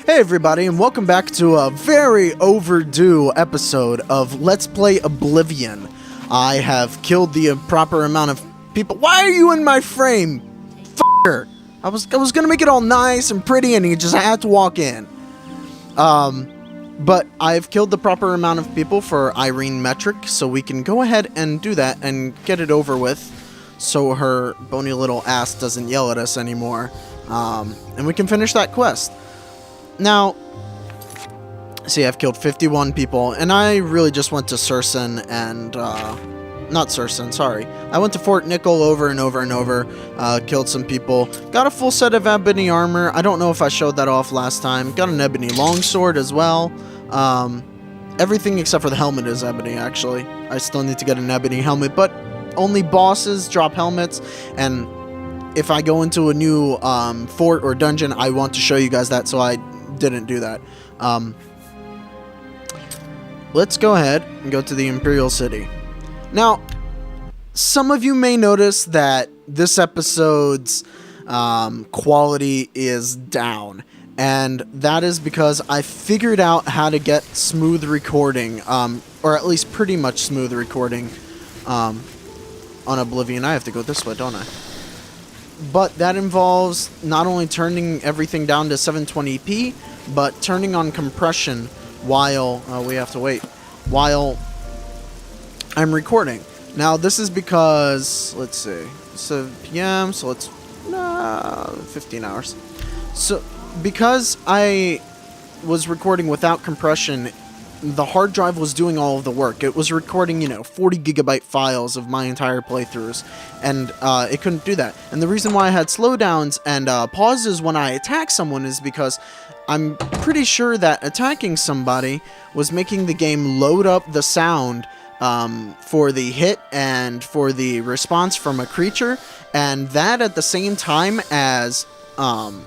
Hey everybody, and welcome back to a very overdue episode of Let's Play Oblivion. I have killed the proper amount of people. Why are you in my frame? F***er. I was gonna make it all nice and pretty and you just had to walk in. But I've killed the proper amount of people for Irene metric, so we can go ahead and do that and get it over with so her bony little ass doesn't yell at us anymore. And we can finish that quest. Now, see, I've killed 51 people, and I really just went to Sursen and, not Sursen, sorry. I went to Fort Nickel over and over and over, killed some people, got a full set of ebony armor. I don't know if I showed that off last time. Got an ebony longsword as well. Everything except for the helmet is ebony, actually. I still need to get an ebony helmet, but only bosses drop helmets, and if I go into a new fort or dungeon, I want to show you guys that, so I didn't do that. Let's go ahead and go to the Imperial City. Now, some of you may notice that this episode's quality is down, and that is because I figured out how to get smooth recording, or at least pretty much smooth recording on Oblivion. I have to go this way, don't I? But that involves not only turning everything down to 720p, but turning on compression while we have to wait while I'm recording. Now this is because, let's see, 7 p.m. so let's 15 hours. So because I was recording without compression, the hard drive was doing all of the work. It was recording, 40 gigabyte files of my entire playthroughs, and it couldn't do that. And the reason why I had slowdowns and pauses when I attack someone is because I'm pretty sure that attacking somebody was making the game load up the sound for the hit and for the response from a creature, and that at the same time as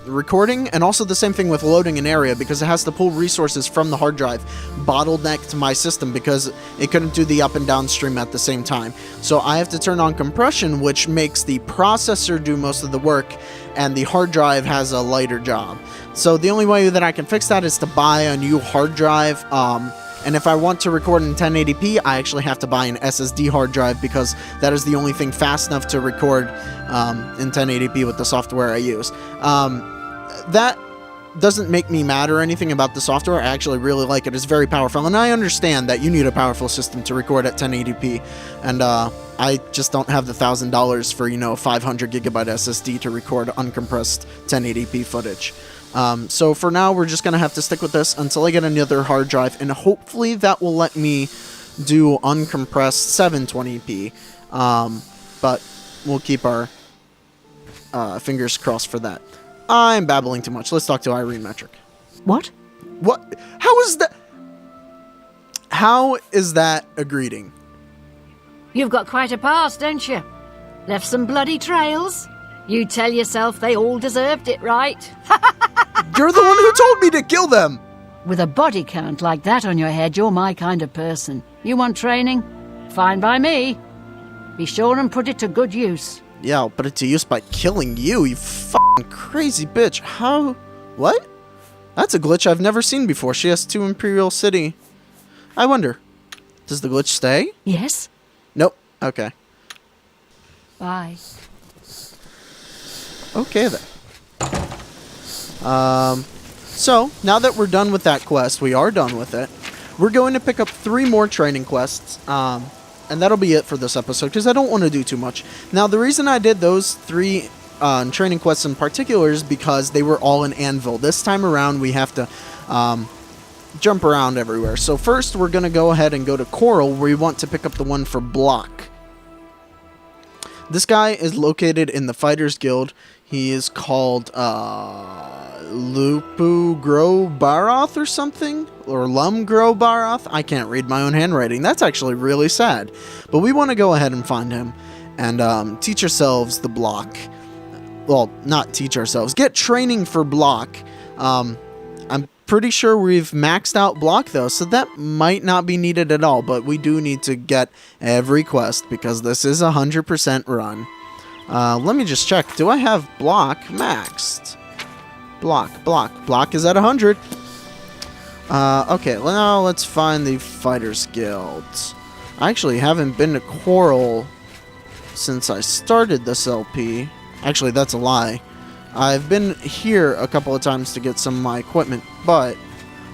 recording, and also the same thing with loading an area, because it has to pull resources from the hard drive, bottlenecked my system because it couldn't do the up and down stream at the same time. So I have to turn on compression, which makes the processor do most of the work, and the hard drive has a lighter job. So the only way that I can fix that is to buy a new hard drive, and if I want to record in 1080p, I actually have to buy an SSD hard drive, because that is the only thing fast enough to record in 1080p with the software I use. That doesn't make me mad or anything about the software. I actually really like it. It's very powerful, and I understand that you need a powerful system to record at 1080p, and I just don't have the $1,000 for, a 500 gigabyte SSD to record uncompressed 1080p footage. So for now, we're just going to have to stick with this until I get another hard drive, and hopefully that will let me do uncompressed 720p, but we'll keep our fingers crossed for that. I'm babbling too much. Let's talk to Irene metric. What? What? How is that? How is that a greeting? You've got quite a past, don't you? Left some bloody trails. You tell yourself they all deserved it, right? You're the one who told me to kill them! With a body count like that on your head, you're my kind of person. You want training? Fine by me. Be sure and put it to good use. Yeah, I'll put it to use by killing you, you f***ing crazy bitch. How? What? That's a glitch I've never seen before. She has 2 Imperial City. I wonder, does the glitch stay? Yes. Nope. Okay. Bye. Okay then. So, now that we're done with that quest, we are done with it, we're going to pick up 3 more training quests, and that'll be it for this episode, because I don't want to do too much. Now, the reason I did those 3 training quests in particular is because they were all in Anvil. This time around, we have to jump around everywhere. So first, we're going to go ahead and go to Coral, where we want to pick up the one for Block. This guy is located in the Fighters Guild. He is called Lupu Gro Baroth or something? Or Lum Gro Baroth? I can't read my own handwriting. That's actually really sad. But we want to go ahead and find him and teach ourselves the block. Well, not teach ourselves. Get training for block. I'm pretty sure we've maxed out block though, so that might not be needed at all. But we do need to get every quest because this is a 100% run. Let me just check. Do I have block maxed? Block. Block is at 100. Okay, well, now let's find the Fighters Guild. I actually haven't been to Coral since I started this LP. Actually, that's a lie. I've been here a couple of times to get some of my equipment, but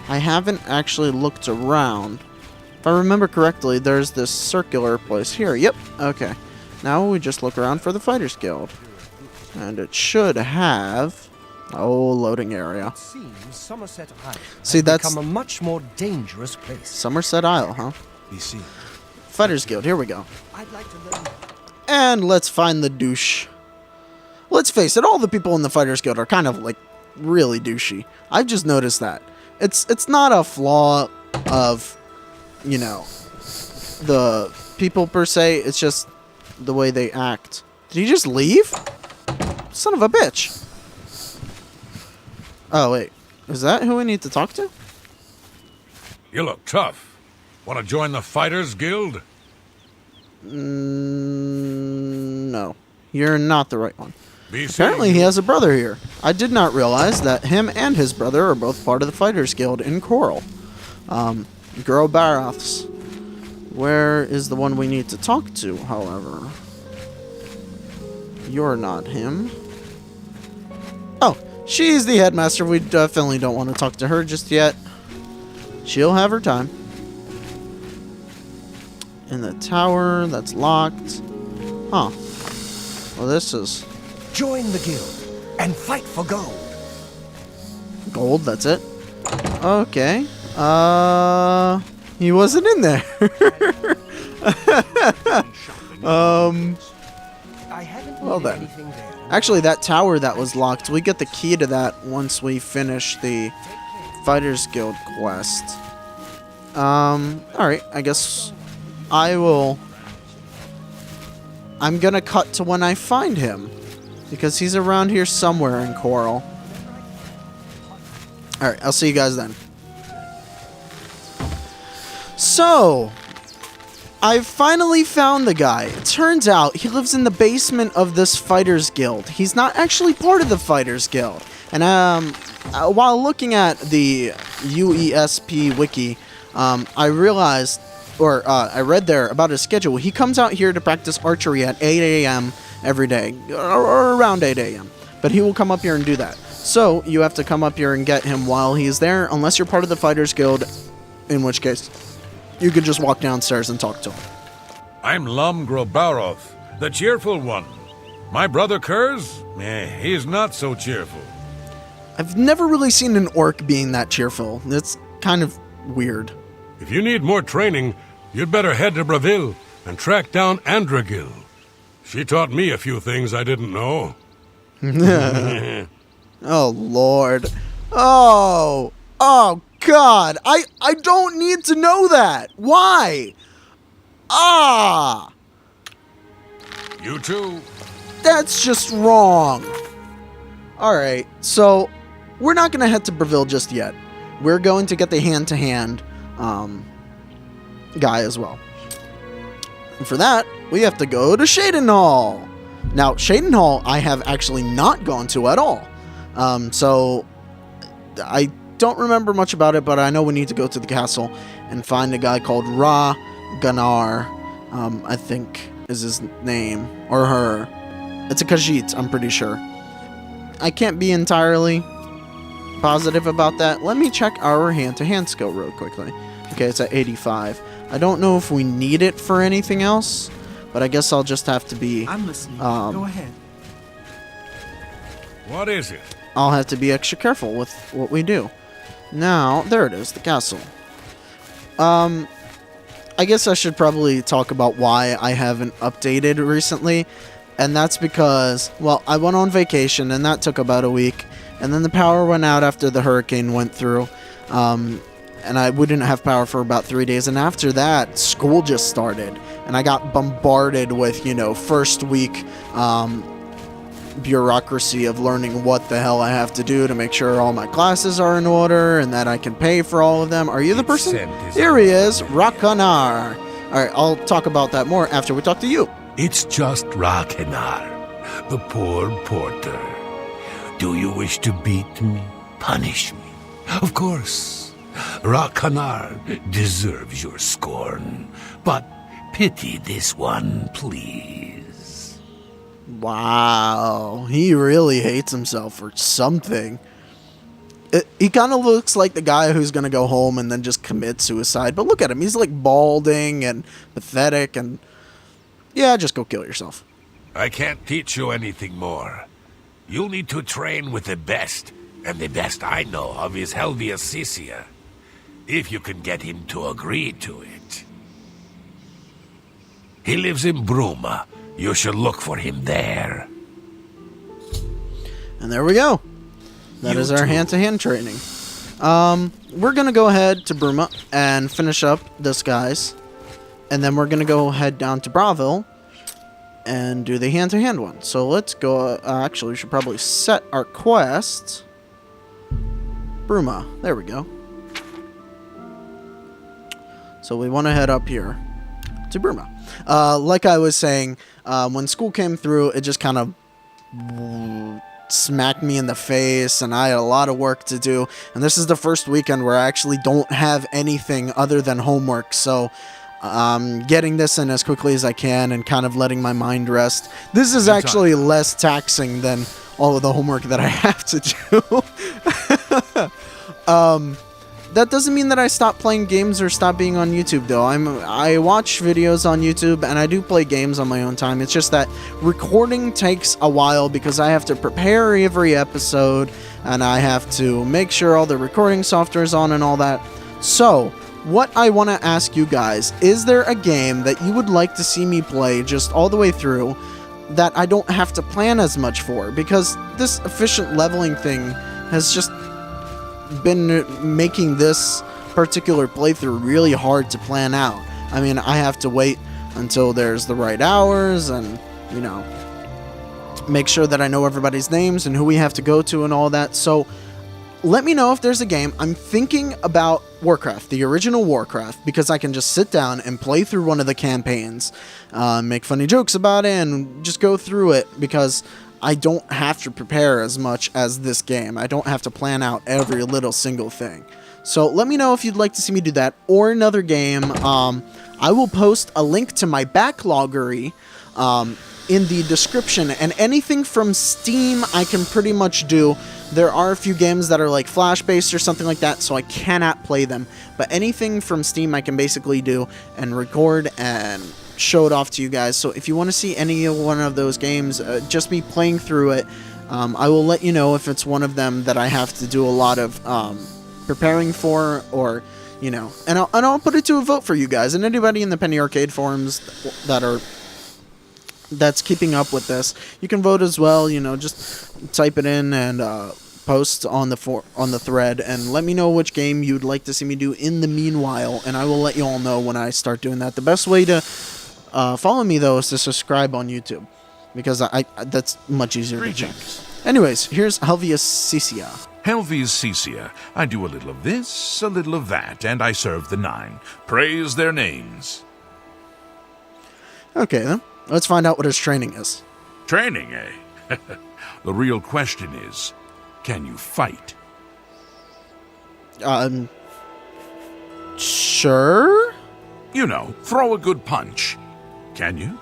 I haven't actually looked around. If I remember correctly, there's this circular place here. Yep, okay. Now we just look around for the Fighters Guild. And it should have... Oh, loading area. See, that's become a much more dangerous place. Somerset Isle, huh? You see. Fighters Guild, here we go. I'd like to learn. And let's find the douche. Let's face it, all the people in the Fighters Guild are kind of, like, really douchey. I've just noticed that. It's not a flaw of, you know, the people per se. It's just the way they act. Did he just leave? Son of a bitch. Oh, wait. Is that who we need to talk to? You look tough. Want to join the Fighters Guild? No. You're not the right one. Apparently he has a brother here. I did not realize that him and his brother are both part of the Fighters Guild in Coral. Girl Baroths. Where is the one we need to talk to, however? You're not him. Oh, she's the headmaster. We definitely don't want to talk to her just yet. She'll have her time. In the tower, that's locked. Huh. Well, this is... Join the guild and fight for gold. Gold, that's it. Okay. He wasn't in there. Well then. Actually, that tower that was locked, we get the key to that once we finish the Fighters Guild quest. Alright, I guess I'm gonna cut to when I find him. Because he's around here somewhere in Coral. Alright, I'll see you guys then. So, I finally found the guy. It turns out he lives in the basement of this Fighters Guild. He's not actually part of the Fighters Guild. And while looking at the UESP wiki, I realized, or I read there about his schedule. He comes out here to practice archery at 8 a.m. every day, or around 8 a.m. But he will come up here and do that. So you have to come up here and get him while he's there, unless you're part of the Fighters Guild, in which case you could just walk downstairs and talk to him. I'm Lum Grobaroth, the cheerful one. My brother Kurz? He's not so cheerful. I've never really seen an orc being that cheerful. It's kind of weird. If you need more training, you'd better head to Bravil and track down Andragil. She taught me a few things I didn't know. Oh, Lord. Oh, God. I don't need to know that. Why? You too. That's just wrong. Alright, so we're not going to head to Bravil just yet. We're going to get the hand-to-hand guy as well. And for that, we have to go to Shaden Hall. Now, Shaden Hall I have actually not gone to at all. So I don't remember much about it, but I know we need to go to the castle and find a guy called Ra Gunnar, I think is his name, or her. It's a Khajiit, I'm pretty sure. I can't be entirely positive about that. Let me check our hand-to-hand skill real quickly. Okay, it's at 85. I don't know if we need it for anything else, but I guess I'll just have to be... I'm listening. Go ahead. What is it? I'll have to be extra careful with what we do. Now, there it is, the castle. I guess I should probably talk about why I haven't updated recently. And that's because, well, I went on vacation, and that took about a week. And then the power went out after the hurricane went through. And we didn't have power for about 3 days. And after that, school just started. And I got bombarded with, first week bureaucracy of learning what the hell I have to do to make sure all my classes are in order and that I can pay for all of them. Are you the person? Here he is, Rakanar. Alright, I'll talk about that more after we talk to you. It's just Rakanar, the poor porter. Do you wish to beat me? Punish me? Of course. Rakanar deserves your scorn, but pity this one, please. Wow, he really hates himself for something. He kind of looks like the guy who's going to go home and then just commit suicide. But look at him. He's like balding and pathetic and... Yeah, just go kill yourself. I can't teach you anything more. You'll need to train with the best, and the best I know of is Helvius Cisia. If you can get him to agree to it. He lives in Bruma. You should look for him there. And there we go. That is our hand-to-hand training. We're going to go ahead to Bruma and finish up this guy's. And then we're going to go head down to Bravil and do the hand-to-hand one. So let's go. Actually, we should probably set our quest. Bruma. There we go. So we want to head up here to Bruma. Like I was saying, when school came through, it just kind of smacked me in the face, and I had a lot of work to do. And this is the first weekend where I actually don't have anything other than homework. So getting this in as quickly as I can and kind of letting my mind rest. This is actually less taxing than all of the homework that I have to do. That doesn't mean that I stop playing games or stop being on YouTube, though. I watch videos on YouTube, and I do play games on my own time. It's just that recording takes a while because I have to prepare every episode, and I have to make sure all the recording software is on and all that. So, what I want to ask you guys, is there a game that you would like to see me play just all the way through that I don't have to plan as much for? Because this efficient leveling thing has just been making this particular playthrough really hard to plan out. I mean, I have to wait until there's the right hours and, you know, make sure that I know everybody's names and who we have to go to and all that. So let me know if there's a game. I'm thinking about Warcraft, the original Warcraft, because I can just sit down and play through one of the campaigns, make funny jokes about it, and just go through it, because I don't have to prepare as much as this game. I don't have to plan out every little single thing. So let me know if you'd like to see me do that, or another game. I will post a link to my Backloggery in the description, and anything from Steam I can pretty much do. There are a few games that are like Flash-based or something like that, so I cannot play them. But anything from Steam I can basically do and record and show it off to you guys. So if you want to see any one of those games, just me playing through it, I will let you know if it's one of them that I have to do a lot of preparing for, or, you know, and I'll put it to a vote for you guys and anybody in the Penny Arcade forums that's keeping up with this. You can vote as well. You know, just type it in and post on the thread and let me know which game you'd like to see me do in the meanwhile, and I will let you all know when I start doing that. The best way to follow me, though, is to subscribe on YouTube, because that's much easier to check. Anyways, here's Helvius Cisia. Helvius Cisia. I do a little of this, a little of that, and I serve the 9. Praise their names. Okay, then. Let's find out what his training is. Training, eh? The real question is, can you fight? Sure? You know, throw a good punch. Can you?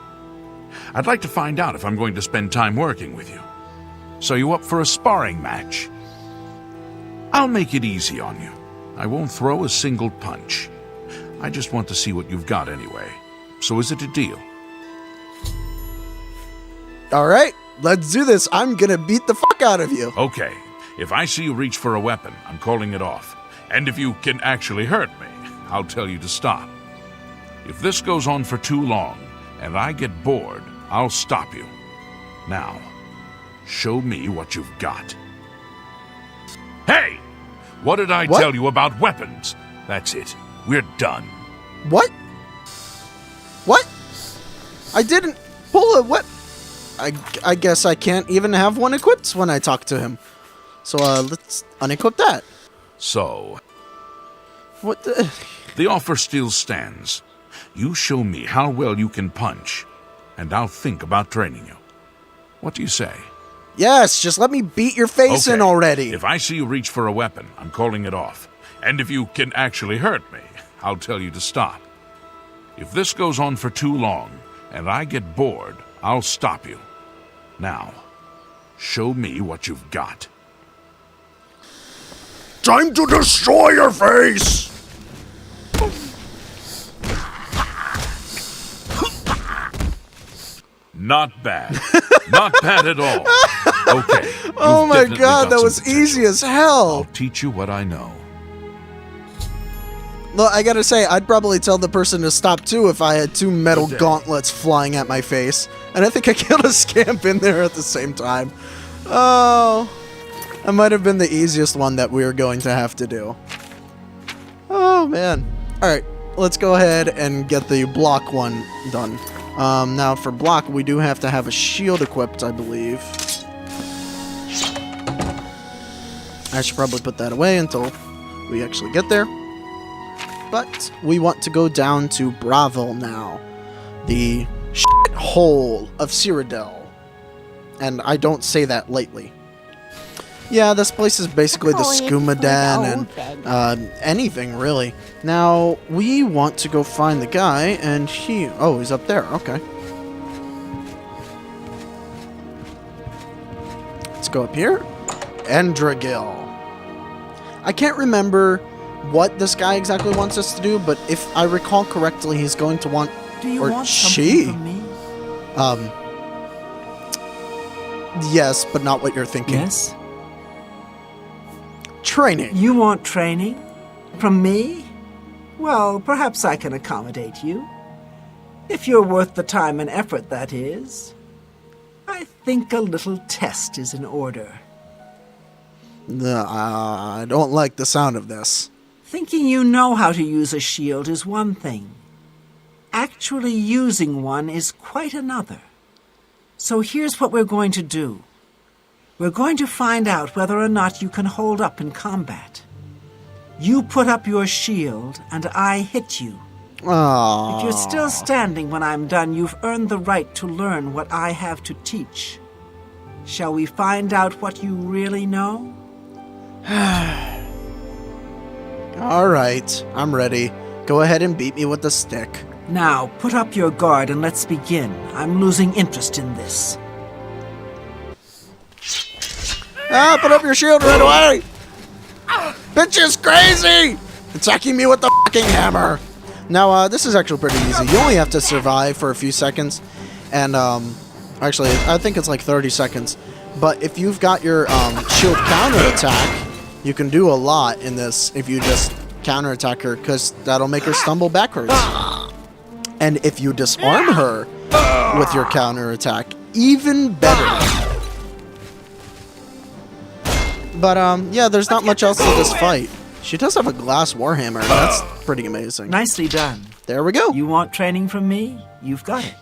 I'd like to find out if I'm going to spend time working with you. So you up for a sparring match? I'll make it easy on you. I won't throw a single punch. I just want to see what you've got anyway. So is it a deal? All right, let's do this. I'm gonna beat the fuck out of you. Okay. If I see you reach for a weapon, I'm calling it off. And if you can actually hurt me, I'll tell you to stop. If this goes on for too long, and I get bored, I'll stop you. Now, show me what you've got. Hey! What did I tell you about weapons? That's it. We're done. What? What? I didn't pull a what? I guess I can't even have one equipped when I talk to him. So, let's unequip that. So, what the... The offer still stands. You show me how well you can punch, and I'll think about training you. What do you say? Yes, just let me beat your face in Okay. already. If I see you reach for a weapon, I'm calling it off. And if you can actually hurt me, I'll tell you to stop. If this goes on for too long, and I get bored, I'll stop you. Now, show me what you've got. Time to destroy your face! Not bad. Not bad at all. Okay. Oh you've my definitely god, got that some was potential. easy as hell! I'll teach you what I know. Look, I gotta say, I'd probably tell the person to stop too if I had two metal Good day. gauntlets flying at my face. And I think I killed a scamp in there at the same time. Oh, that might have been the easiest one that we were going to have to do. Oh, man. Alright, let's go ahead and get the block one done. Now for block, we do have to have a shield equipped, I believe. I should probably put that away until we actually get there. But we want to go down to Bravil now, the shithole of Cyrodiil. And I don't say that lightly. Yeah, this place is basically the skooma den and anything really. Now, we want to go find the guy, and oh, he's up there, okay. Let's go up here. Andragil. I can't remember what this guy exactly wants us to do, but if I recall correctly, he's going to want, Do you or want she, something from me? Yes, but not what you're thinking. Yes? Training. You want training? From me? Well, perhaps I can accommodate you. If you're worth the time and effort, that is. I think a little test is in order. I don't like the sound of this. Thinking you know how to use a shield is one thing. Actually using one is quite another. So here's what we're going to do. We're going to find out whether or not you can hold up in combat. You put up your shield, and I hit you. Aww. If you're still standing when I'm done, you've earned the right to learn what I have to teach. Shall we find out what you really know? Alright, I'm ready. Go ahead and beat me with the stick. Now, put up your guard and let's begin. I'm losing interest in this. Ah, put up your shield right away! Bitch is crazy! Attacking me with the fucking hammer! Now, this is actually pretty easy. You only have to survive for a few seconds. And, actually, I think it's like 30 seconds. But if you've got your, shield counterattack, you can do a lot in this if you just counterattack her, because that'll make her stumble backwards. And if you disarm her with your counterattack, even better. But, yeah, there's not much else to this fight. She does have a glass warhammer, and that's pretty amazing. Nicely done. There we go. You want training from me? You've got it.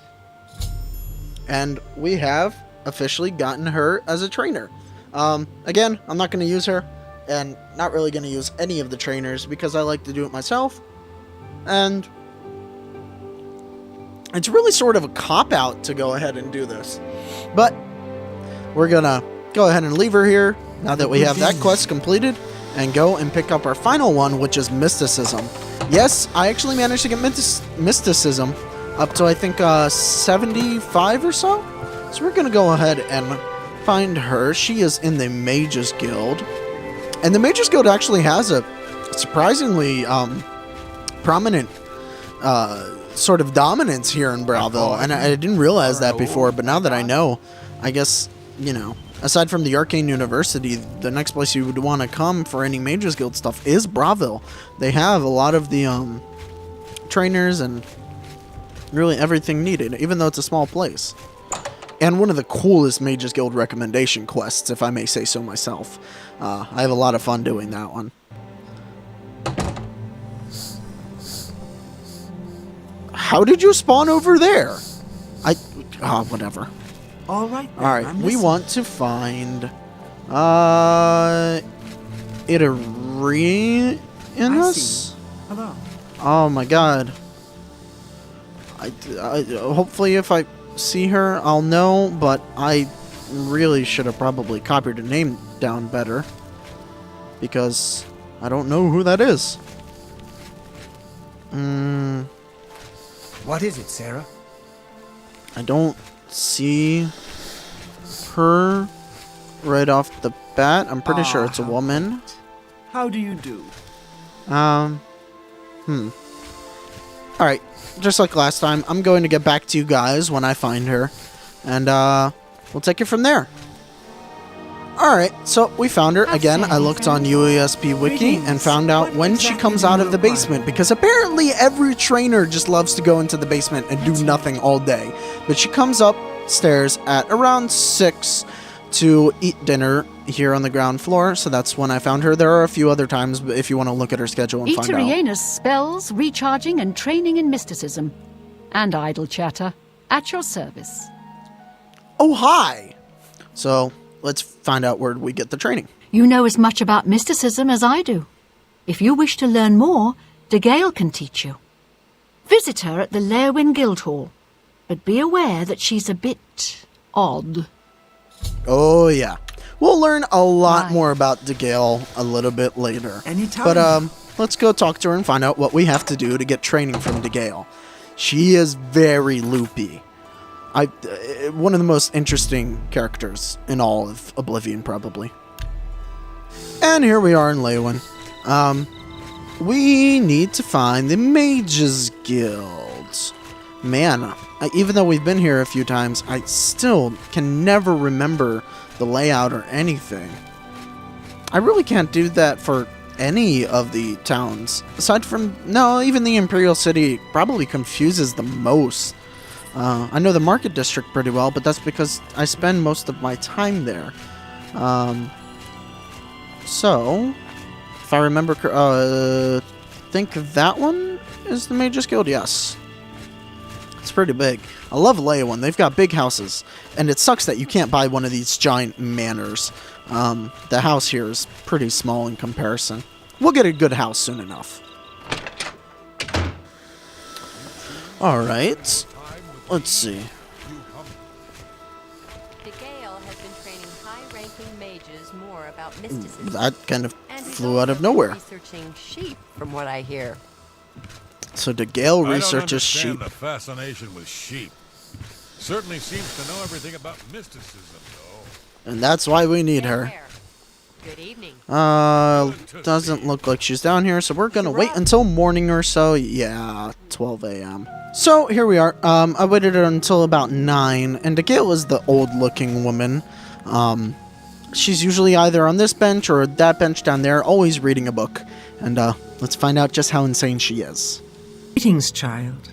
And we have officially gotten her as a trainer. Again, I'm not going to use her, and not really going to use any of the trainers, because I like to do it myself. And it's really sort of a cop-out to go ahead and do this. But we're going to go ahead and leave her here, now that we have that quest completed, and go and pick up our final one, which is Mysticism. Yes, I actually managed to get Mysticism up to, I think, 75 or so. So we're going to go ahead and find her. She is in the Mages Guild. And the Mages Guild actually has a surprisingly prominent sort of dominance here in Bravil. And I didn't realize that before, but now that I know, I guess, you know, aside from the Arcane University, the next place you would want to come for any Mages Guild stuff is Bravil. They have a lot of the trainers and really everything needed, even though it's a small place. And one of the coolest Mages Guild recommendation quests, if I may say so myself. I have a lot of fun doing that one. How did you spawn over there? Whatever. All right. Then, Alright, I'm we listening. want to find Itarenus? I see. Hello. Oh my god. I hopefully if I see her, I'll know, but I really should have probably copied her name down better, because I don't know who that is. What is it, Sarah? I don't see her right off the bat. I'm pretty sure it's a woman. How do you do? Alright, just like last time, I'm going to get back to you guys when I find her. And, we'll take it from there. Alright, so we found her. Again, I looked on UESP Wiki and found out when she comes out of the basement, because apparently every trainer just loves to go into the basement and do nothing all day. But she comes upstairs at around 6 to eat dinner here on the ground floor, so that's when I found her. There are a few other times if you want to look at her schedule and find out. Eterianus spells, recharging, and training in mysticism. And idle chatter. At your service. Oh, hi! So, let's find out where we get the training. You know as much about mysticism as I do. If you wish to learn more, De Gale can teach you. Visit her at the Lerwin Guildhall, but be aware that she's a bit odd. Oh, yeah. We'll learn a lot Right. more about De Gale a little bit later. Anytime. But, let's go talk to her and find out what we have to do to get training from De Gale. She is very loopy. One of the most interesting characters in all of Oblivion, probably. And here we are in Lewin. We need to find the Mages Guild. Man, even though we've been here a few times, I still can never remember the layout or anything. I really can't do that for any of the towns. Aside from, no, even the Imperial City probably confuses the most. I know the Market District pretty well, but that's because I spend most of my time there. So, if I remember, think that one is the Mages Guild? Yes. It's pretty big. I love Leyland. They've got big houses, and it sucks that you can't buy one of these giant manors. The house here is pretty small in comparison. We'll get a good house soon enough. Alright. Let's see. De Gale has been training high-ranking mages more about mysticism. That kind of And he's flew out also of nowhere. researching sheep, from what I hear. So De Gale I don't researches understand sheep. the fascination with sheep. Certainly seems to know everything about mysticism, though. And that's why we need her. There. Good evening. Doesn't look like she's down here, so we're gonna wait until morning or so. Yeah, 12 a.m. So here we are. I waited until about 9, and De Gale is the old-looking woman. She's usually either on this bench or that bench down there, always reading a book. And let's find out just how insane she is. Greetings, child.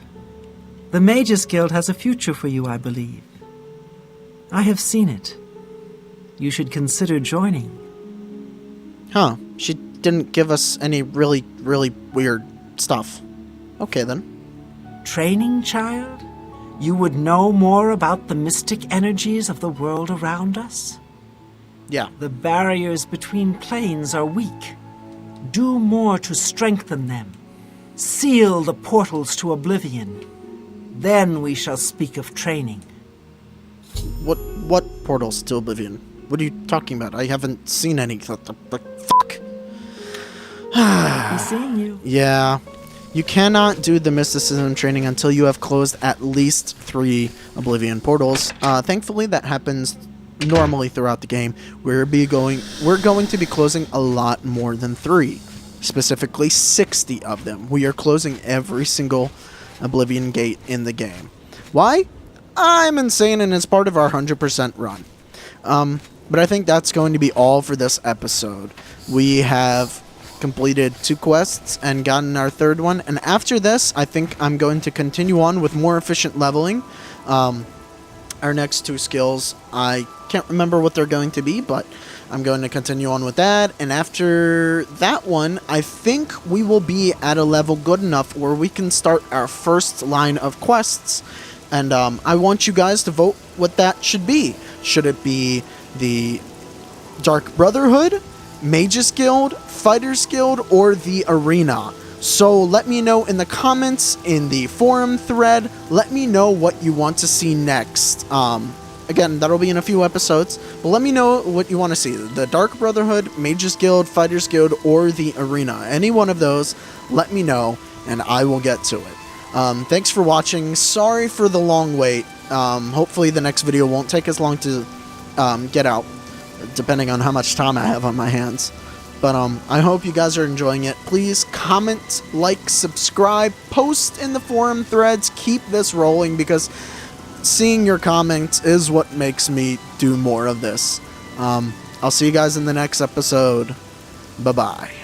The Mages Guild has a future for you, I believe. I have seen it. You should consider joining. Huh? She didn't give us any really weird stuff. Okay then. Training, child? You would know more about the mystic energies of the world around us? Yeah. The barriers between planes are weak. Do more to strengthen them. Seal the portals to Oblivion. Then we shall speak of training. What portals to Oblivion? What are you talking about? I haven't seen any. Fuck. Be seeing you. Yeah. You cannot do the mysticism training until you have closed at least 3 Oblivion portals. Thankfully, that happens normally throughout the game. We're going to be closing a lot more than 3. Specifically, 60 of them. We are closing every single Oblivion gate in the game. Why? I'm insane, and it's part of our 100% run. But I think that's going to be all for this episode. We have completed 2 quests and gotten our 3rd one, and after this, I think I'm going to continue on with more efficient leveling. Our next 2 skills, I can't remember what they're going to be, but I'm going to continue on with that, and after that one, I think we will be at a level good enough where we can start our first line of quests, and I want you guys to vote what that should be. Should it be the Dark Brotherhood, Mages Guild, Fighters Guild, or the Arena? So let me know in the comments, in the forum thread, let me know what you want to see next. again, that'll be in a few episodes. But let me know what you want to see. The Dark Brotherhood, Mages Guild, Fighters Guild, or the Arena. Any one of those, let me know, and I will get to it. Thanks for watching. Sorry for the long wait. Hopefully the next video won't take as long to get out, depending on how much time I have on my hands. But I hope you guys are enjoying it. Please comment, like, subscribe, post in the forum threads. Keep this rolling, because seeing your comments is what makes me do more of this. I'll see you guys in the next episode. Bye-bye.